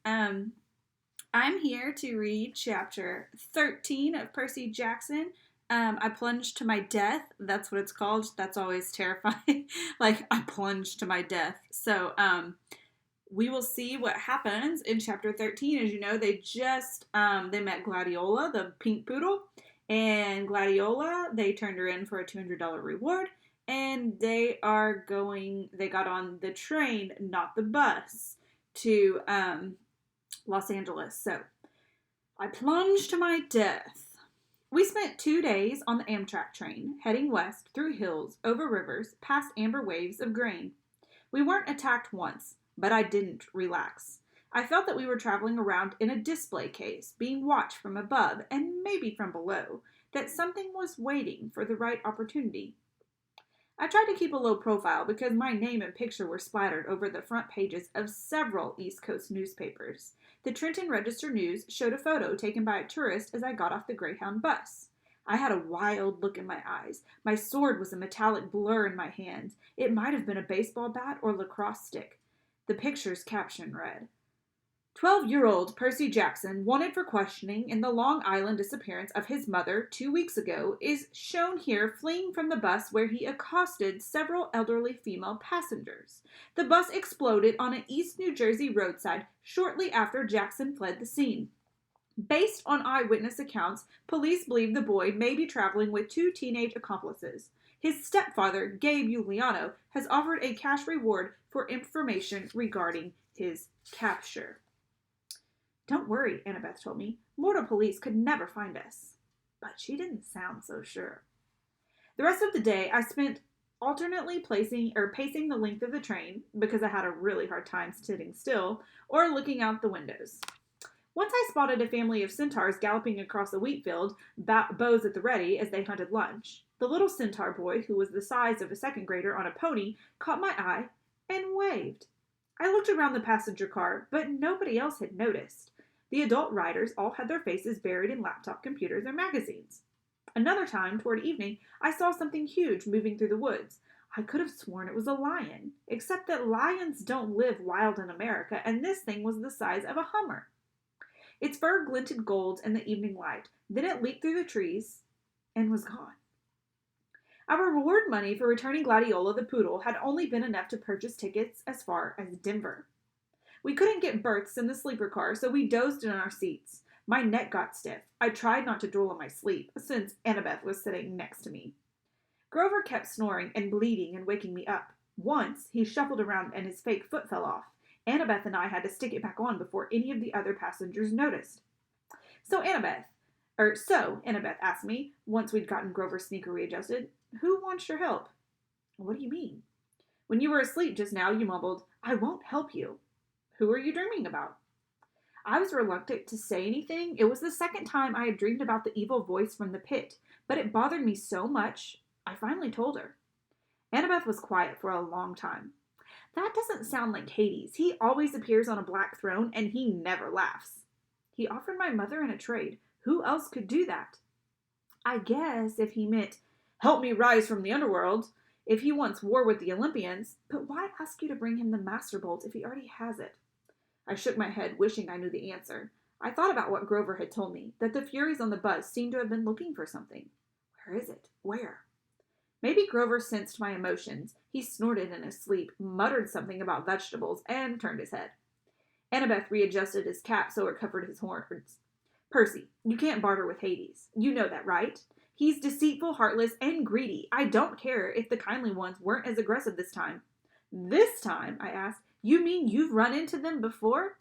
Um, I'm here to read chapter 13 of Percy Jackson. I plunged to my death. That's what it's called. That's always terrifying. Like, I plunged to my death. We will see what happens in chapter 13. As you know, they met Gladiola, the pink poodle. And Gladiola, they turned her in for a $200 reward. And they got on the train, not the bus, to Los Angeles. So I plunged to my death. We spent 2 days on the Amtrak train, heading west through hills, over rivers, past amber waves of grain. We weren't attacked once, but I didn't relax. I felt that we were traveling around in a display case, being watched from above and maybe from below, that something was waiting for the right opportunity. I tried to keep a low profile because my name and picture were splattered over the front pages of several East Coast newspapers. The Trenton Register News showed a photo taken by a tourist as I got off the Greyhound bus. I had a wild look in my eyes. My sword was a metallic blur in my hand. It might have been a baseball bat or lacrosse stick. The picture's caption read, 12-year-old Percy Jackson, wanted for questioning in the Long Island disappearance of his mother 2 weeks ago, is shown here fleeing from the bus where he accosted several elderly female passengers. The bus exploded on an East New Jersey roadside shortly after Jackson fled the scene. Based on eyewitness accounts, police believe the boy may be traveling with two teenage accomplices. His stepfather, Gabe Giuliano, has offered a cash reward for information regarding his capture. Don't worry, Annabeth told me. Mortal police could never find us. But she didn't sound so sure. The rest of the day I spent alternately pacing the length of the train because I had a really hard time sitting still or looking out the windows. Once I spotted a family of centaurs galloping across a wheat field, bows at the ready as they hunted lunch. The little centaur boy, who was the size of a second grader on a pony, caught my eye and waved. I looked around the passenger car, but nobody else had noticed. The adult riders all had their faces buried in laptop computers or magazines. Another time, toward evening, I saw something huge moving through the woods. I could have sworn it was a lion, except that lions don't live wild in America, and this thing was the size of a Hummer. Its fur glinted gold in the evening light. Then it leaped through the trees and was gone. Our reward money for returning Gladiola the poodle had only been enough to purchase tickets as far as Denver. We couldn't get berths in the sleeper car, so we dozed in our seats. My neck got stiff. I tried not to drool in my sleep, since Annabeth was sitting next to me. Grover kept snoring and bleating and waking me up. Once, he shuffled around and his fake foot fell off. Annabeth and I had to stick it back on before any of the other passengers noticed. So Annabeth asked me, once we'd gotten Grover's sneaker readjusted, who wants your help? What do you mean? When you were asleep just now, you mumbled, I won't help you. Who are you dreaming about? I was reluctant to say anything. It was the second time I had dreamed about the evil voice from the pit, but it bothered me so much, I finally told her. Annabeth was quiet for a long time. That doesn't sound like Hades. He always appears on a black throne, and he never laughs. He offered my mother in a trade. Who else could do that? I guess if he meant, help me rise from the underworld, if he wants war with the Olympians, but why ask you to bring him the Master Bolt if he already has it? I shook my head, wishing I knew the answer. I thought about what Grover had told me, that the Furies on the bus seemed to have been looking for something. Where is it? Where? Maybe Grover sensed my emotions. He snorted in his sleep, muttered something about vegetables, and turned his head. Annabeth readjusted his cap so it covered his horns. Percy, you can't barter with Hades. You know that, right? He's deceitful, heartless, and greedy. I don't care if the kindly ones weren't as aggressive this time. This time? I asked. You mean you've run into them before?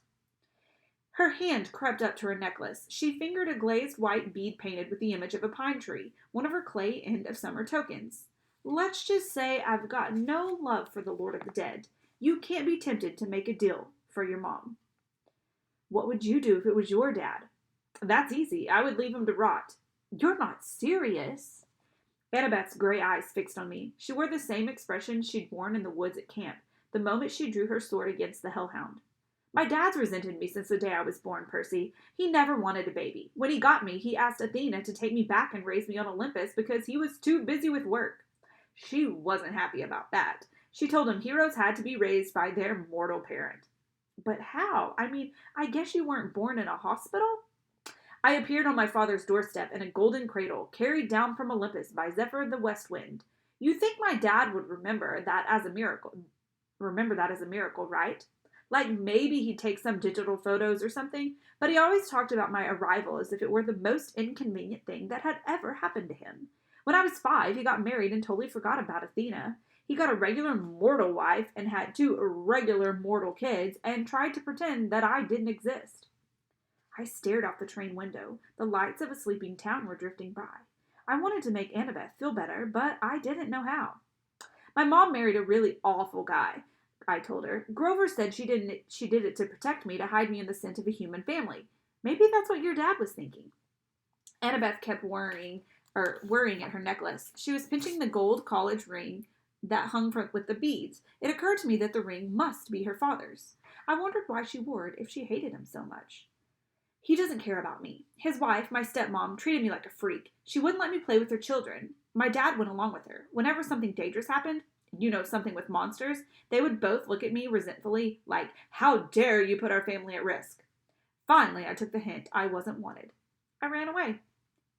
Her hand crept up to her necklace. She fingered a glazed white bead painted with the image of a pine tree, one of her clay end of summer tokens. Let's just say I've got no love for the Lord of the Dead. You can't be tempted to make a deal for your mom. What would you do if it was your dad? That's easy. I would leave him to rot. You're not serious. Annabeth's gray eyes fixed on me. She wore the same expression she'd worn in the woods at camp, the moment she drew her sword against the hellhound. My dad's resented me since the day I was born, Percy. He never wanted a baby. When he got me, he asked Athena to take me back and raise me on Olympus because he was too busy with work. She wasn't happy about that. She told him heroes had to be raised by their mortal parent. But how? I mean, I guess you weren't born in a hospital? I appeared on my father's doorstep in a golden cradle, carried down from Olympus by Zephyr the West Wind. You think my dad would remember that as a miracle, right? Like maybe he'd take some digital photos or something, but he always talked about my arrival as if it were the most inconvenient thing that had ever happened to him. When I was 5, he got married and totally forgot about Athena. He got a regular mortal wife and had 2 irregular mortal kids and tried to pretend that I didn't exist. I stared out the train window. The lights of a sleeping town were drifting by. I wanted to make Annabeth feel better, but I didn't know how. My mom married a really awful guy, I told her. Grover said she did it to protect me, to hide me in the scent of a human family. Maybe that's what your dad was thinking. Annabeth kept worrying at her necklace. She was pinching the gold college ring that hung with the beads. It occurred to me that the ring must be her father's. I wondered why she wore it if she hated him so much. He doesn't care about me. His wife, my stepmom, treated me like a freak. She wouldn't let me play with her children. My dad went along with her. Whenever something dangerous happened, something with monsters, they would both look at me resentfully, like, how dare you put our family at risk? Finally, I took the hint. I wasn't wanted. I ran away.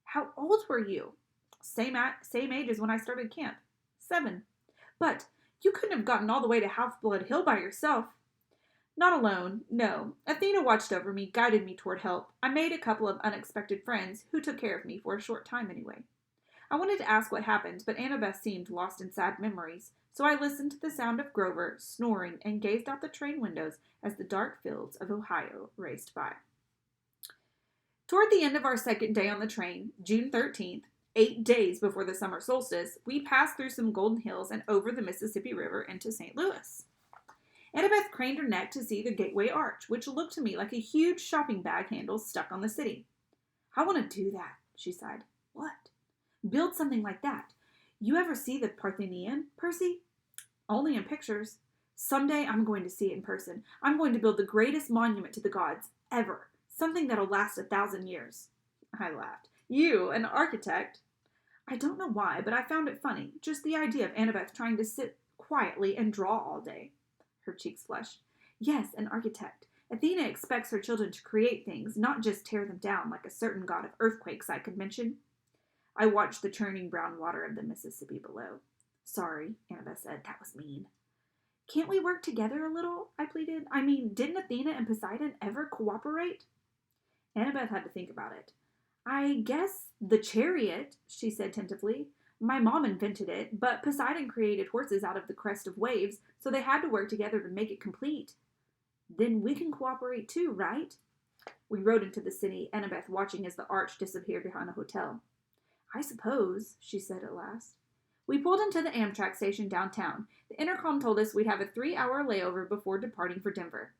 How old were you? Same age as when I started camp. 7. But you couldn't have gotten all the way to Half-Blood Hill by yourself. Not alone, no. Athena watched over me, guided me toward help. I made a couple of unexpected friends who took care of me for a short time anyway. I wanted to ask what happened, but Annabeth seemed lost in sad memories, so I listened to the sound of Grover snoring and gazed out the train windows as the dark fields of Ohio raced by. Toward the end of our second day on the train, June 13th, 8 days before the summer solstice, we passed through some golden hills and over the Mississippi River into St. Louis. Annabeth craned her neck to see the gateway arch, which looked to me like a huge shopping bag handle stuck on the city. I want to do that, she sighed. What? Build something like that. You ever see the Parthenon, Percy? Only in pictures. Someday I'm going to see it in person. I'm going to build the greatest monument to the gods ever. Something that'll last 1,000 years. I laughed. You, an architect? I don't know why, but I found it funny. Just the idea of Annabeth trying to sit quietly and draw all day. Her cheeks flushed. Yes, an architect. Athena expects her children to create things, not just tear them down like a certain god of earthquakes I could mention. I watched the churning brown water of the Mississippi below. Sorry, Annabeth said. That was mean. Can't we work together a little? I pleaded. I mean, didn't Athena and Poseidon ever cooperate? Annabeth had to think about it. I guess the chariot, she said tentatively. My mom invented it, but Poseidon created horses out of the crest of waves, so they had to work together to make it complete. Then we can cooperate too, right? We rode into the city, Annabeth watching as the arch disappeared behind a hotel. I suppose, she said at last. We pulled into the Amtrak station downtown. The intercom told us we'd have a 3-hour layover before departing for Denver.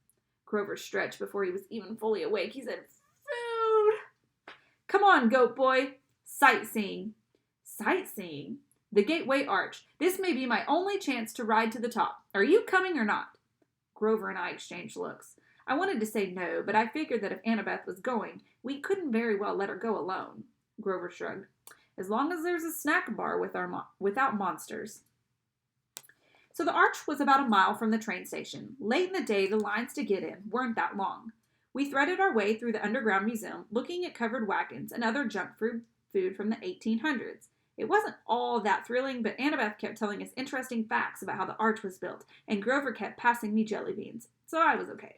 Grover stretched before he was even fully awake. He said, Food! Come on, goat boy. Sightseeing. Sightseeing? The Gateway Arch. This may be my only chance to ride to the top. Are you coming or not? Grover and I exchanged looks. I wanted to say no, but I figured that if Annabeth was going, we couldn't very well let her go alone. Grover shrugged. As long as there's a snack bar without monsters. So the arch was about a mile from the train station. Late in the day, the lines to get in weren't that long. We threaded our way through the underground museum, looking at covered wagons and other junk food from the 1800s. It wasn't all that thrilling, but Annabeth kept telling us interesting facts about how the arch was built, and Grover kept passing me jelly beans, so I was okay.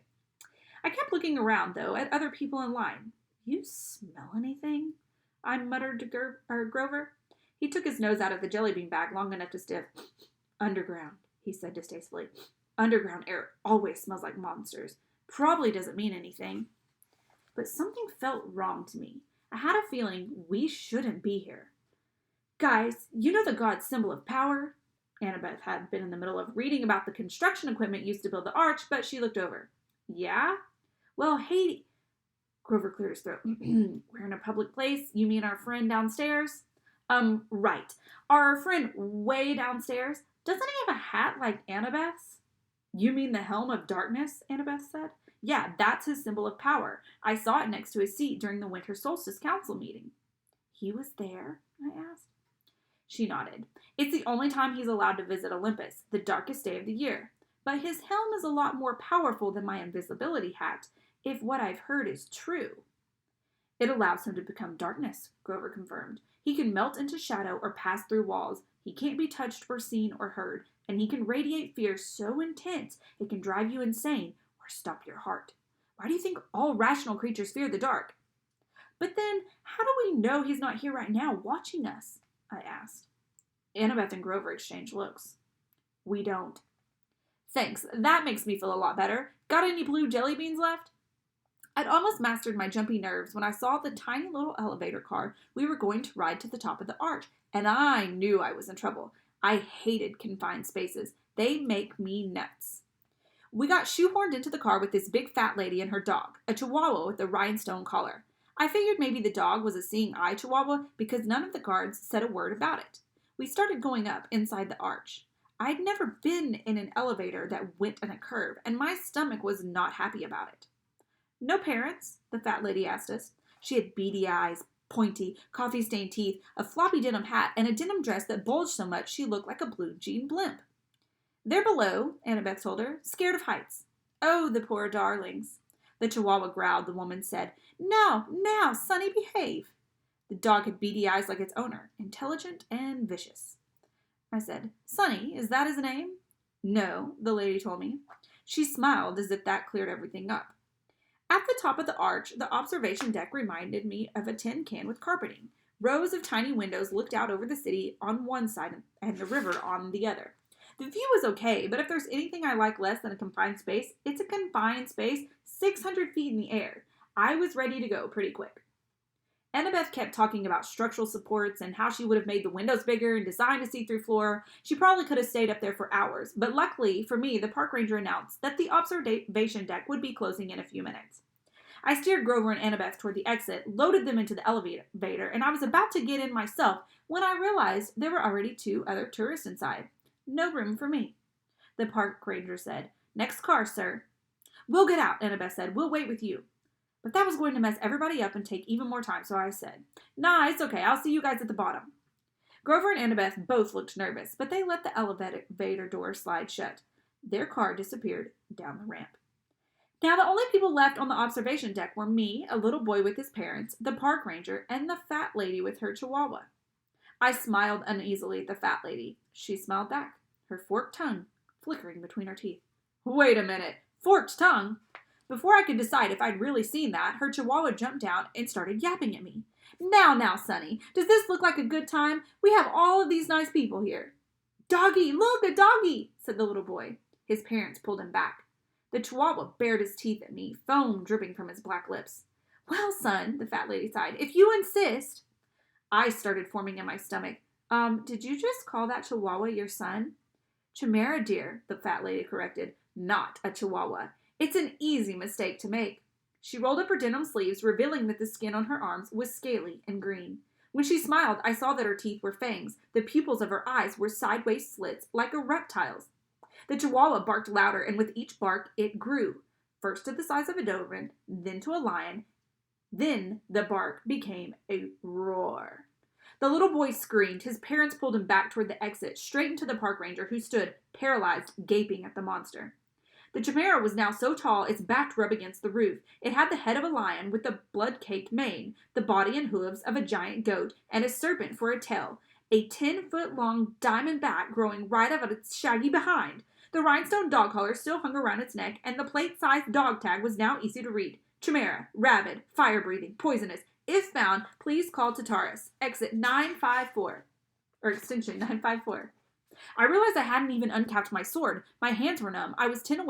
I kept looking around, though, at other people in line. You smell anything? I muttered to Grover. He took his nose out of the jelly bean bag long enough to sniff. Underground, he said distastefully. Underground air always smells like monsters. Probably doesn't mean anything. But something felt wrong to me. I had a feeling we shouldn't be here. Guys, you know the god's symbol of power? Annabeth had been in the middle of reading about the construction equipment used to build the arch, but she looked over. Yeah? Well, Hades... Grover cleared his throat. We're in a public place? You mean our friend downstairs? Right. Our friend way downstairs? Doesn't he have a hat like Annabeth's? You mean the Helm of Darkness? Annabeth said. Yeah, that's his symbol of power. I saw it next to his seat during the Winter Solstice Council meeting. He was there? I asked. She nodded. It's the only time he's allowed to visit Olympus, the darkest day of the year. But his helm is a lot more powerful than my invisibility hat, if what I've heard is true. It allows him to become darkness, Grover confirmed. He can melt into shadow or pass through walls. He can't be touched or seen or heard, and he can radiate fear so intense it can drive you insane or stop your heart. Why do you think all rational creatures fear the dark? But then, how do we know he's not here right now watching us? I asked. Annabeth and Grover exchanged looks. We don't. Thanks, that makes me feel a lot better. Got any blue jelly beans left? I'd almost mastered my jumpy nerves when I saw the tiny little elevator car we were going to ride to the top of the arch, and I knew I was in trouble. I hated confined spaces. They make me nuts. We got shoehorned into the car with this big fat lady and her dog, a chihuahua with a rhinestone collar. I figured maybe the dog was a seeing eye chihuahua because none of the guards said a word about it. We started going up inside the arch. I'd never been in an elevator that went in a curve, and my stomach was not happy about it. No parents? The fat lady asked us. She had beady eyes, pointy, coffee-stained teeth, a floppy denim hat, and a denim dress that bulged so much she looked like a blue jean blimp. They're below, Annabeth told her, scared of heights. Oh, the poor darlings. The chihuahua growled, the woman said. Now, Sonny, behave. The dog had beady eyes like its owner, intelligent and vicious. I said, Sonny, is that his name? No, the lady told me. She smiled as if that cleared everything up. At the top of the arch, the observation deck reminded me of a tin can with carpeting. Rows of tiny windows looked out over the city on one side and the river on the other. The view was okay, but if there's anything I like less than a confined space, it's a confined space 600 feet in the air. I was ready to go pretty quick. Annabeth kept talking about structural supports and how she would have made the windows bigger and designed a see-through floor. She probably could have stayed up there for hours, but luckily for me, the park ranger announced that the observation deck would be closing in a few minutes. I steered Grover and Annabeth toward the exit, loaded them into the elevator, and I was about to get in myself when I realized there were already 2 other tourists inside. No room for me. The park ranger said, Next car, sir. We'll get out, Annabeth said. We'll wait with you. But that was going to mess everybody up and take even more time, so I said, Nah, it's okay. I'll see you guys at the bottom. Grover and Annabeth both looked nervous, but they let the elevator door slide shut. Their car disappeared down the ramp. Now the only people left on the observation deck were me, a little boy with his parents, the park ranger, and the fat lady with her chihuahua. I smiled uneasily at the fat lady. She smiled back, her forked tongue flickering between her teeth. Wait a minute, forked tongue? Before I could decide if I'd really seen that, her chihuahua jumped down and started yapping at me. Now, Sonny, does this look like a good time? We have all of these nice people here. Doggy, look, a doggy, said the little boy. His parents pulled him back. The chihuahua bared his teeth at me, foam dripping from his black lips. Well, son, the fat lady sighed, if you insist. I started forming in my stomach. Did you just call that chihuahua your son? Chimera deer, the fat lady corrected, not a chihuahua. It's an easy mistake to make. She rolled up her denim sleeves, revealing that the skin on her arms was scaly and green. When she smiled, I saw that her teeth were fangs. The pupils of her eyes were sideways slits like a reptile's. The chihuahua barked louder, and with each bark, it grew. First to the size of a Doberman, then to a lion. Then the bark became a roar. The little boy screamed. His parents pulled him back toward the exit, straight into the park ranger, who stood, paralyzed, gaping at the monster. The chimera was now so tall its back rubbed against the roof. It had the head of a lion with a blood-caked mane, the body and hooves of a giant goat, and a serpent for a tail, a 10-foot-long diamond back growing right out of its shaggy behind. The rhinestone dog collar still hung around its neck, and the plate-sized dog tag was now easy to read. Chimera, rabid, fire-breathing, poisonous. If found, please call Tartarus. Exit 954. Or extension 954. I realized I hadn't even uncapped my sword. My hands were numb. I was 10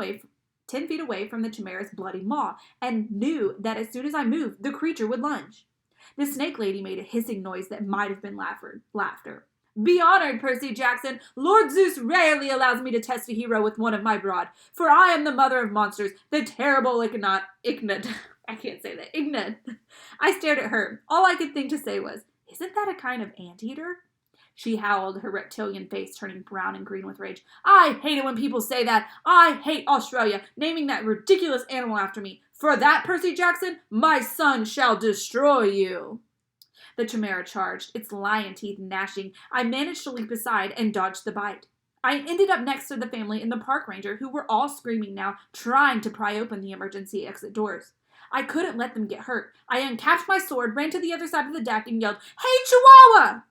feet away from the chimera's bloody maw, and knew that as soon as I moved, the creature would lunge. The snake lady made a hissing noise that might have been laughter. Be honored, Percy Jackson. Lord Zeus rarely allows me to test a hero with one of my brood, for I am the mother of monsters, the terrible Ignat. I can't say that. Ignat. I stared at her. All I could think to say was, isn't that a kind of anteater? She howled, her reptilian face turning brown and green with rage. I hate it when people say that. I hate Australia, naming that ridiculous animal after me. For that, Percy Jackson, my son shall destroy you. The chimera charged, its lion teeth gnashing. I managed to leap aside and dodge the bite. I ended up next to the family and the park ranger, who were all screaming now, trying to pry open the emergency exit doors. I couldn't let them get hurt. I uncapped my sword, ran to the other side of the deck, and yelled, "Hey, Chihuahua!"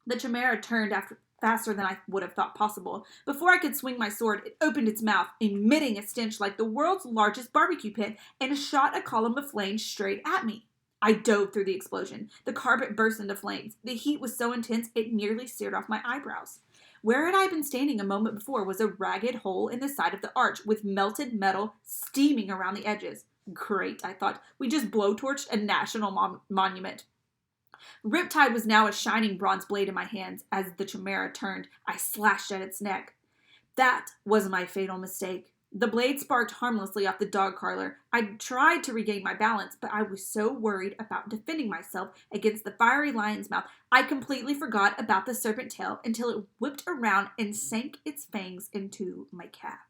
The chimera turned faster than I would have thought possible. Before I could swing my sword, it opened its mouth, emitting a stench like the world's largest barbecue pit, and shot a column of flame straight at me. I dove through the explosion. The carpet burst into flames. The heat was so intense it nearly seared off my eyebrows. Where had I been standing a moment before was a ragged hole in the side of the arch with melted metal steaming around the edges. Great, I thought. We just blowtorched a national monument. Riptide was now a shining bronze blade in my hands. As the chimera turned, I slashed at its neck. That was my fatal mistake. The blade sparked harmlessly off the dog collar. I tried to regain my balance, but I was so worried about defending myself against the fiery lion's mouth, I completely forgot about the serpent tail until it whipped around and sank its fangs into my calf.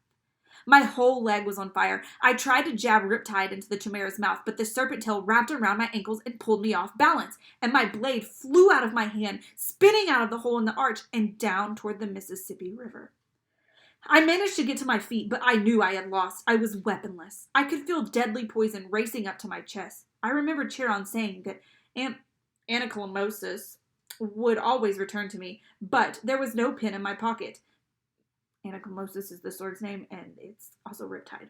My whole leg was on fire. I tried to jab Riptide into the chimera's mouth, but the serpent tail wrapped around my ankles and pulled me off balance, and my blade flew out of my hand, spinning out of the hole in the arch and down toward the Mississippi River. I managed to get to my feet, but I knew I had lost. I was weaponless. I could feel deadly poison racing up to my chest. I remembered Chiron saying that ankylomosis would always return to me, but there was no pin in my pocket. Ankylomosis is the sword's name, and it's also Riptide.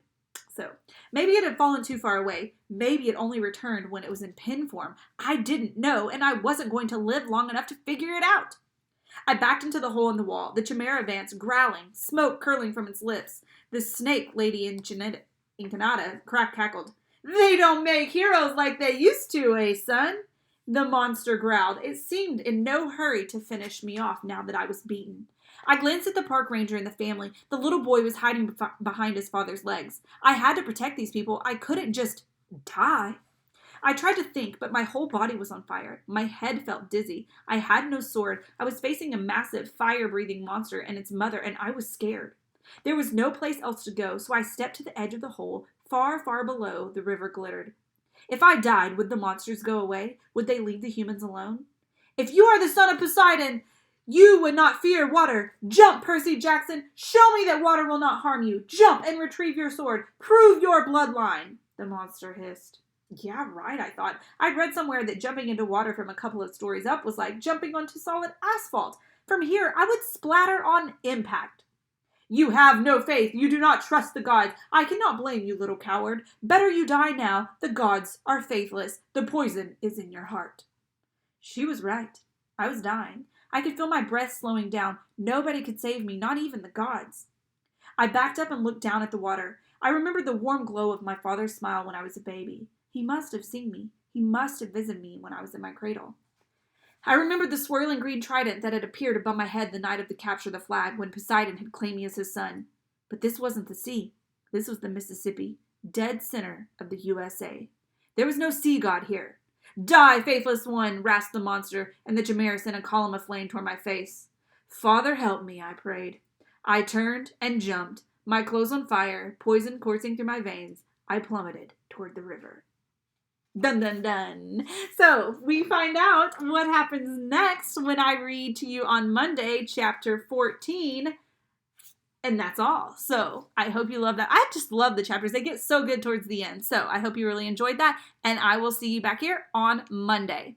So, maybe it had fallen too far away. Maybe it only returned when it was in pin form. I didn't know, and I wasn't going to live long enough to figure it out. I backed into the hole in the wall. The chimera advanced, growling, smoke curling from its lips. The snake lady in Canada cackled. "They don't make heroes like they used to, eh, son?" The monster growled. It seemed in no hurry to finish me off now that I was beaten. I glanced at the park ranger and the family. The little boy was hiding behind his father's legs. I had to protect these people. I couldn't just die. I tried to think, but my whole body was on fire. My head felt dizzy. I had no sword. I was facing a massive, fire-breathing monster and its mother, and I was scared. There was no place else to go, so I stepped to the edge of the hole. Far, far below, the river glittered. If I died, would the monsters go away? Would they leave the humans alone? "If you are the son of Poseidon, you would not fear water. Jump, Percy Jackson. Show me that water will not harm you. Jump and retrieve your sword. Prove your bloodline," the monster hissed. Yeah, right, I thought. I'd read somewhere that jumping into water from a couple of stories up was like jumping onto solid asphalt. From here, I would splatter on impact. "You have no faith. You do not trust the gods. I cannot blame you, little coward. Better you die now. The gods are faithless. The poison is in your heart." She was right. I was dying. I could feel my breath slowing down. Nobody could save me, not even the gods. I backed up and looked down at the water. I remembered the warm glow of my father's smile when I was a baby. He must have seen me. He must have visited me when I was in my cradle. I remembered the swirling green trident that had appeared above my head the night of the capture of the flag when Poseidon had claimed me as his son. But this wasn't the sea. This was the Mississippi, dead center of the USA. There was no sea god here. "Die, faithless one," rasped the monster, and the chimera sent a column of flame toward my face. "Father, help me," I prayed. I turned and jumped, my clothes on fire, poison coursing through my veins. I plummeted toward the river. Dun dun dun. So we find out what happens next when I read to you on Monday, chapter 14. And that's all. So I hope you love that. I just love the chapters. They get so good towards the end. So I hope you really enjoyed that. And I will see you back here on Monday.